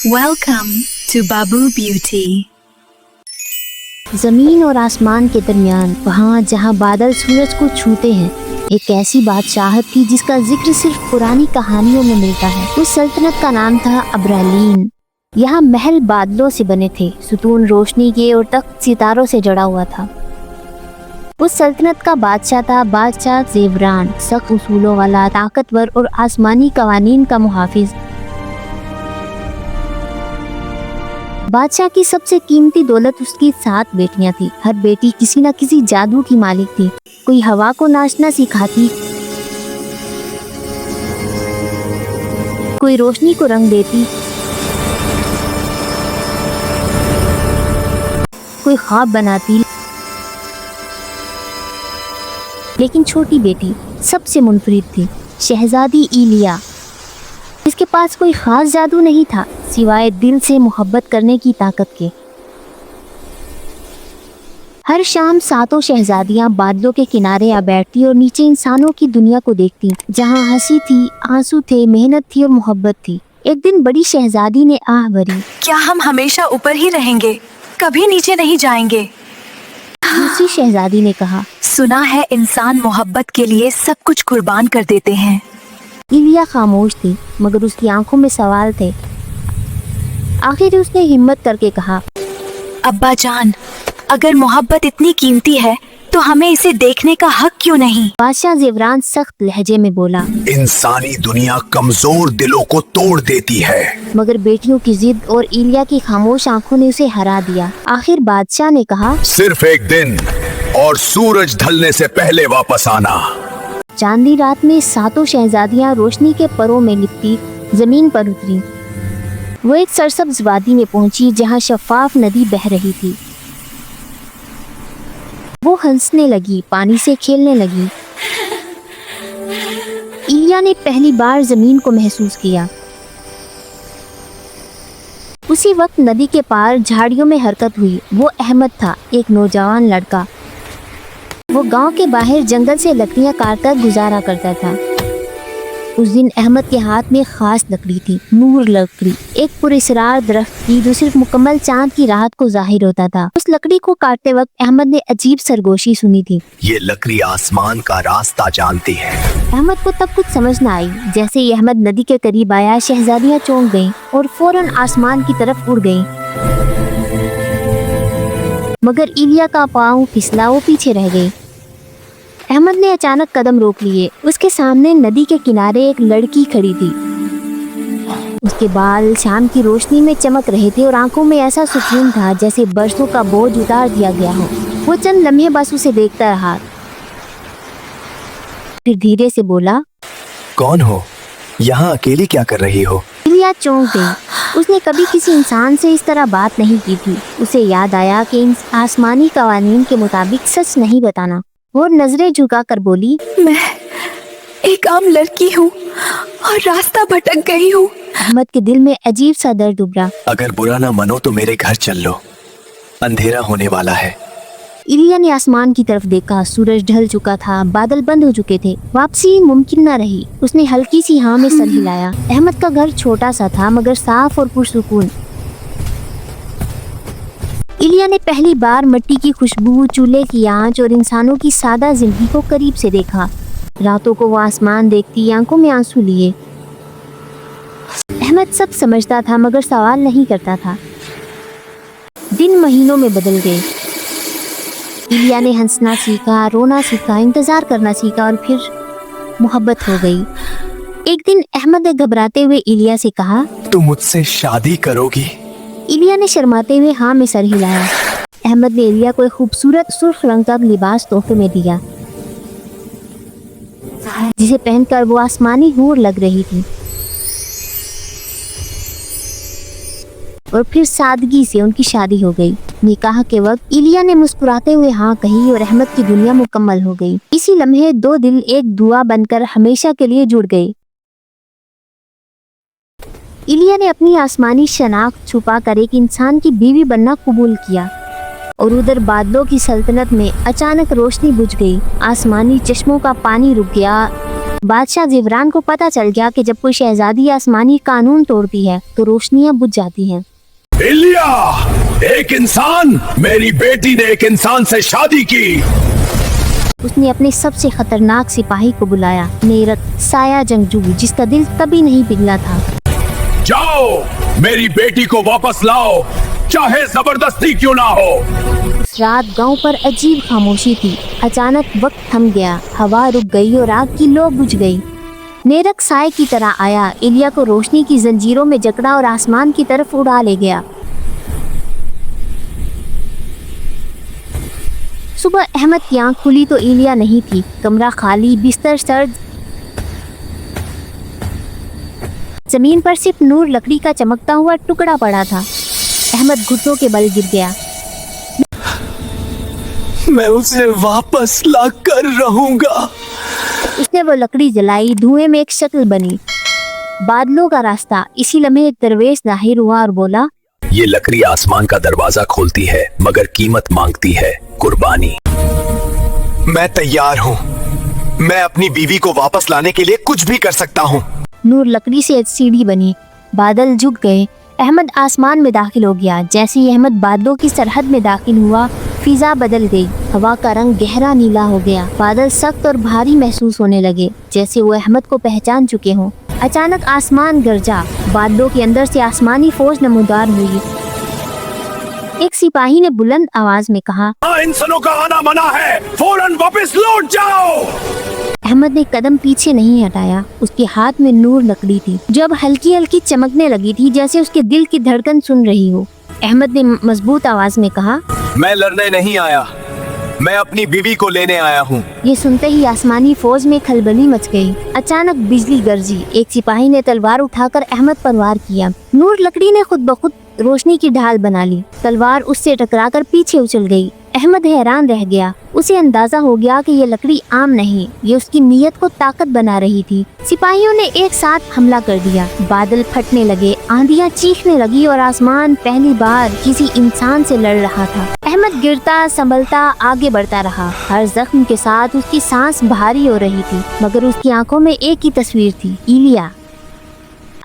Welcome to Babu Beauty. जमीन और आसमान के दरमियान, वहाँ जहाँ बादल सूरज को छूते हैं, एक ऐसी बादशाहत थी जिसका जिक्र सिर्फ पुरानी कहानियों में मिलता है। उस सल्तनत का नाम था अब्रालीन। यहाँ महल बादलों से बने थे, सुतून रोशनी के और तख्त सितारों से जड़ा हुआ था। उस सल्तनत का बादशाह था बादशाह ज़ेवरान, सख्त उसूलों वाला, ताकतवर और आसमानी कवानीन का मुहाफिज। बादशाह की सबसे कीमती दौलत उसकी 7 बेटियां थी। हर बेटी किसी न किसी जादू की मालिक थी। कोई हवा को नाचना सिखाती, कोई रोशनी को रंग देती, कोई ख्वाब बनाती। लेकिन छोटी बेटी सबसे मुनफरिद थी, शहजादी इलिया। इसके पास कोई खास जादू नहीं था सिवाय दिल से मोहब्बत करने की ताकत के। हर शाम 7 शहजादियां बादलों के किनारे आ बैठती और नीचे इंसानों की दुनिया को देखती, जहां हंसी थी, आंसू थे, मेहनत थी और मोहब्बत थी। एक दिन बड़ी शहजादी ने आह भरी, क्या हम हमेशा ऊपर ही रहेंगे, कभी नीचे नहीं जाएंगे? दूसरी शहजादी ने कहा, सुना है इंसान मोहब्बत के लिए सब कुछ कुर्बान कर देते हैं। इलिया खामोश थी, मगर उसकी आंखों में सवाल थे। आखिर उसने हिम्मत करके कहा, अब्बा जान, अगर मोहब्बत इतनी कीमती है तो हमें इसे देखने का हक क्यों नहीं? बादशाह ज़ेवरान सख्त लहजे में बोला, इंसानी दुनिया कमजोर दिलों को तोड़ देती है। मगर बेटियों की जिद और इलिया की खामोश आंखों ने उसे हरा दिया। आखिर बादशाह ने कहा, सिर्फ एक दिन और सूरज ढलने से पहले वापस आना। चांदी रात में 7 शहजादियां रोशनी के परों में लिपटी जमीन पर उतरी। वो एक सरसब्ज वादी में पहुंची जहां शफाफ नदी बह रही थी। वो हंसने लगी, पानी से खेलने लगी। इलिया ने पहली बार जमीन को महसूस किया। उसी वक्त नदी के पार झाड़ियों में हरकत हुई। वो अहमद था, एक नौजवान लड़का। वो गांव के बाहर जंगल से लकड़ियां काटकर गुजारा करता था। उस दिन अहमद के हाथ में खास लकड़ी थी, नूर लकड़ी, एक पुरस्रार दरख्त की जो सिर्फ मुकम्मल चांद की राहत को जाहिर होता था। उस लकड़ी को काटते वक्त अहमद ने अजीब सरगोशी सुनी थी। ये लकड़ी आसमान का रास्ता जानती है। अहमद को तब कुछ समझ न आई। जैसे ही अहमद नदी के करीब आया, शहजादियां चौंक गईं और फौरन आसमान की तरफ उड़ गईं। मगर इलिया का पाँव फिसला, वो पीछे रह गई। अहमद ने अचानक कदम रोक लिए। उसके सामने नदी के किनारे एक लड़की खड़ी थी। उसके बाल शाम की रोशनी में चमक रहे थे और आंखों में ऐसा सुकून था जैसे बरसों का बोझ उतार दिया गया हो। वो चंद लम्हे बस उसे देखता रहा, फिर धीरे से बोला, कौन हो? यहाँ अकेली क्या कर रही हो? इलिया चौंक गई। उसने कभी किसी इंसान से इस तरह बात नहीं की थी। उसे याद आया कि इन आसमानी कवानीन के मुताबिक सच नहीं बताना। और नजरें झुकाकर बोली, मैं एक आम लड़की हूँ और रास्ता भटक गई हूँ। अहमद के दिल में अजीब सा दर्द उभरा। अगर बुरा ना मानो तो मेरे घर चल लो, अंधेरा होने वाला है। इलिया ने आसमान की तरफ देखा। सूरज ढल चुका था, बादल बंद हो चुके थे, वापसी मुमकिन न रही। उसने हल्की सी हाँ में सर हिलाया। अहमद का घर छोटा सा था मगर साफ और पुरसुकून। इलिया ने पहली बार मिट्टी की खुशबू, चूल्हे की आंच और इंसानों की सादा जिंदगी को करीब से देखा। रातों को वो आसमान देखती, आंखों में आंसू लिए। अहमद सब समझता था मगर सवाल नहीं करता था। दिन महीनों में बदल गए। इलिया ने हंसना सीखा, रोना सीखा, इंतजार करना सीखा और फिर मोहब्बत हो गई। एक दिन अहमद ने घबराते हुए इलिया से कहा, तुम मुझसे शादी करोगी? इलिया ने शर्माते हुए हाँ में सर हिलाया। अहमद ने इलिया को एक खूबसूरत सुर्ख रंग का लिबास तोहफे में दिया, जिसे पहनकर वो आसमानी हूर लग रही थी। और फिर सादगी से उनकी शादी हो गई। निकाह के वक्त इलिया ने मुस्कुराते हुए हाँ कही और अहमद की दुनिया मुकम्मल हो गई। इसी लम्हे 2 दिल एक दुआ बनकर हमेशा के लिए जुड़ गए। इलिया ने अपनी आसमानी शनाख्त छुपा कर एक इंसान की बीवी बनना कबूल किया। और उधर बादलों की सल्तनत में अचानक रोशनी बुझ गई। आसमानी चश्मों का पानी रुक गया बादशाह जिवरान को पता चल गया कि जब कोई शहजादी आसमानी कानून तोड़ती है तो रोशनियां बुझ जाती हैं। इलिया, एक इंसान, मेरी बेटी ने एक इंसान से शादी की। उसने अपने सबसे खतरनाक सिपाही को बुलाया, नेरक, साया जंगजू, जिसका दिल कभी नहीं पिघला था। जाओ, मेरी बेटी को वापस लाओ, चाहे जबरदस्ती क्यों ना हो। उस रात गांव पर अजीब खामोशी थी। अचानक वक्त थम गया, हवा रुक गई और आग की लौ बुझ गई। नेरक साए की तरह आया, इलिया को रोशनी की जंजीरों में जकड़ा और आसमान की तरफ उड़ा ले गया। सुबह अहमद की आंख खुली तो इलिया नहीं थी। कमरा खाली, बिस्तर सर्द, जमीन पर सिर्फ नूर लकड़ी का चमकता हुआ टुकड़ा पड़ा था। अहमद घुटनों के बल गिर गया। मैं उसे वापस ला कर रहूंगा। उसने वो लकड़ी जलाई, धुएं में एक शक्ल बनी, बादलों का रास्ता। इसी लम्हे एक दरवेश जाहिर हुआ और बोला, ये लकड़ी आसमान का दरवाजा खोलती है, मगर कीमत मांगती है, कुर्बानी। मैं तैयार हूँ। मैं अपनी बीवी को वापस लाने के लिए कुछ भी कर सकता हूँ। नूर लकड़ी से एक सीढ़ी बनी, बादल झुक गए। अहमद आसमान में दाखिल हो गया। जैसे ही अहमद बादलों की सरहद में दाखिल हुआ, फिजा बदल गई। हवा का रंग गहरा नीला हो गया। बादल सख्त और भारी महसूस होने लगे, जैसे वो अहमद को पहचान चुके हों। अचानक आसमान गरजा, बादलों के अंदर से आसमानी फौज नमूदार हुई। एक सिपाही ने बुलंद आवाज में कहा, इंसानों का आना मना है, फौरन वापस लौट जाओ। अहमद ने कदम पीछे नहीं हटाया। उसके हाथ में नूर लकड़ी थी, जो अब हल्की हल्की चमकने लगी थी, जैसे उसके दिल की धड़कन सुन रही हो। अहमद ने मजबूत आवाज में कहा, मैं लड़ने नहीं आया, मैं अपनी बीवी को लेने आया हूँ। ये सुनते ही आसमानी फौज में खलबली मच गई। अचानक बिजली गरजी। एक सिपाही ने तलवार उठाकर अहमद पर वार किया। नूर लकड़ी ने खुद ब खुद रोशनी की ढाल बना ली। तलवार उससे टकराकर पीछे उछल गई। अहमद हैरान रह गया। उसे अंदाजा हो गया कि ये लकड़ी आम नहीं, ये उसकी नीयत को ताकत बना रही थी। सिपाहियों ने एक साथ हमला कर दिया। बादल फटने लगे, आंधियां चीखने लगी और आसमान पहली बार किसी इंसान से लड़ रहा था। अहमद गिरता संभलता आगे बढ़ता रहा। हर जख्म के साथ उसकी सांस भारी हो रही थी, मगर उसकी आंखों में एक ही तस्वीर थी, इलिया।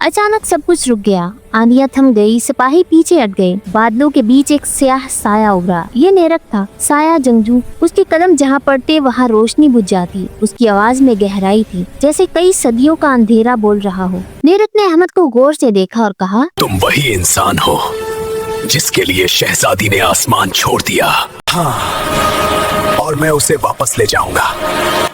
अचानक सब कुछ रुक गया। आंधियां थम गई, सिपाही पीछे हट गए। बादलों के बीच एक स्याह साया उभरा। ये नेरक था, साया जंगजू। उसके कदम जहाँ पड़ते वहाँ रोशनी बुझ जाती। उसकी आवाज में गहराई थी, जैसे कई सदियों का अंधेरा बोल रहा हो। नेरक ने अहमद को गौर से देखा और कहा, तुम वही इंसान हो जिसके लिए शहजादी ने आसमान छोड़ दिया। हाँ, और मैं उसे वापस ले जाऊंगा।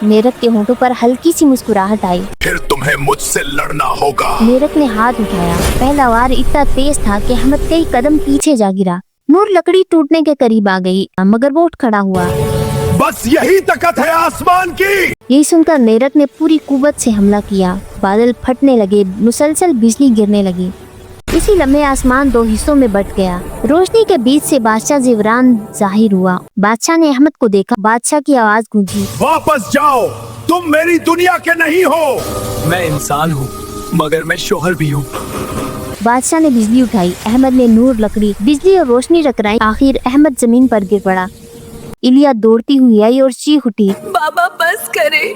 नेरक के होंठों पर हल्की सी मुस्कुराहट आई। फिर तुम्हें मुझसे लड़ना होगा। नेरक ने हाथ उठाया। पहला वार इतना तेज था कि अहमद कई कदम पीछे जा गिरा। नूर लकड़ी टूटने के करीब आ गई, मगर वो उठ खड़ा हुआ। बस यही ताकत है आसमान की। यही सुनकर नेरक ने पूरी कुव्वत से हमला किया। बादल फटने लगे, मुसलसल बिजली गिरने लगी। इसी लम्हे आसमान दो हिस्सों में बट गया। रोशनी के बीच से बादशाह जिवरान जाहिर हुआ। बादशाह ने अहमद को देखा। बादशाह की आवाज गूंजी, वापस जाओ, तुम मेरी दुनिया के नहीं हो। मैं इंसान हूँ, मगर मैं शोहर भी हूँ। बादशाह ने बिजली उठाई। अहमद ने नूर लकड़ी, बिजली और रोशनी टकराई। आखिर अहमद जमीन पर गिर पड़ा। इलिया दौड़ती हुई आई और चीख उठी, बाबा बस करे।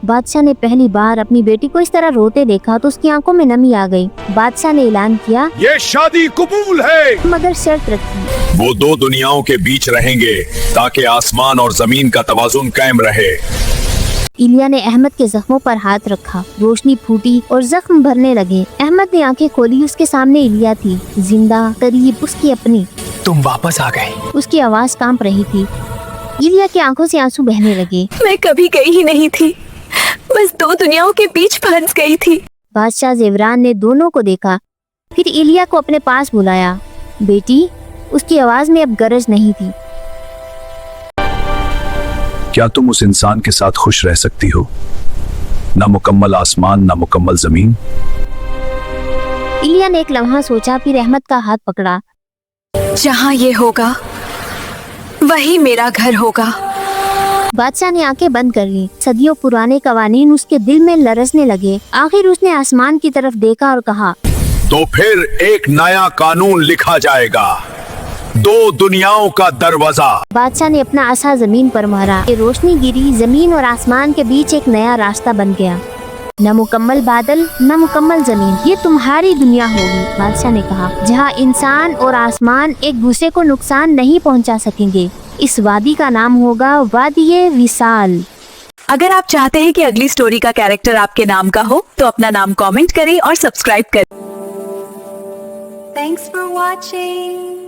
बादशाह ने पहली बार अपनी बेटी को इस तरह रोते देखा तो उसकी आंखों में नमी आ गई। बादशाह ने ऐलान किया, ये शादी कबूल है, मगर शर्त रखी। वो दो दुनियाओं के बीच रहेंगे ताकि आसमान और जमीन का तवाजुन कायम रहे। इलिया ने अहमद के जख्मों पर हाथ रखा। रोशनी फूटी और जख्म भरने लगे। अहमद ने आंखें खोली। उसके सामने इलिया थी, जिंदा, करीब, उसकी अपनी। तुम वापस आ गए। उसकी आवाज कांप रही थी। इलिया की आंखों से आंसू बहने लगे। मैं कभी गई ही नहीं थी, बस दो दुनियाओं के बीच फंस गई थी। बादशाह जिवरान ने दोनों को देखा, फिर इलिया को अपने पास बुलाया। बेटी, उसकी आवाज में अब गरज नहीं थी। क्या तुम उस इंसान के साथ खुश रह सकती हो? ना मुकम्मल आसमान, ना मुकम्मल जमीन। इलिया ने एक लम्हा सोचा, फिर अहमद का हाथ पकड़ा। जहाँ ये होगा वही मेरा घर होगा। बादशाह ने आंखें बंद कर ली। सदियों पुराने कवानीन उसके दिल में लरसने लगे। आखिर उसने आसमान की तरफ देखा और कहा, तो फिर एक नया कानून लिखा जाएगा दो दुनियाओं का दरवाजा। बादशाह ने अपना आसा जमीन पर मारा, ये रोशनी गिरी, जमीन और आसमान के बीच एक नया रास्ता बन गया। न मुकम्मल बादल न मुकम्मल जमीन, ये तुम्हारी दुनिया होगी, बादशाह ने कहा, जहाँ इंसान और आसमान एक दूसरे को नुकसान नहीं पहुँचा सकेंगे। इस वादी का नाम होगा वादी विसाल। अगर आप चाहते हैं कि अगली स्टोरी का कैरेक्टर आपके नाम का हो तो अपना नाम कमेंट करें और सब्सक्राइब करें। Thanks for watching.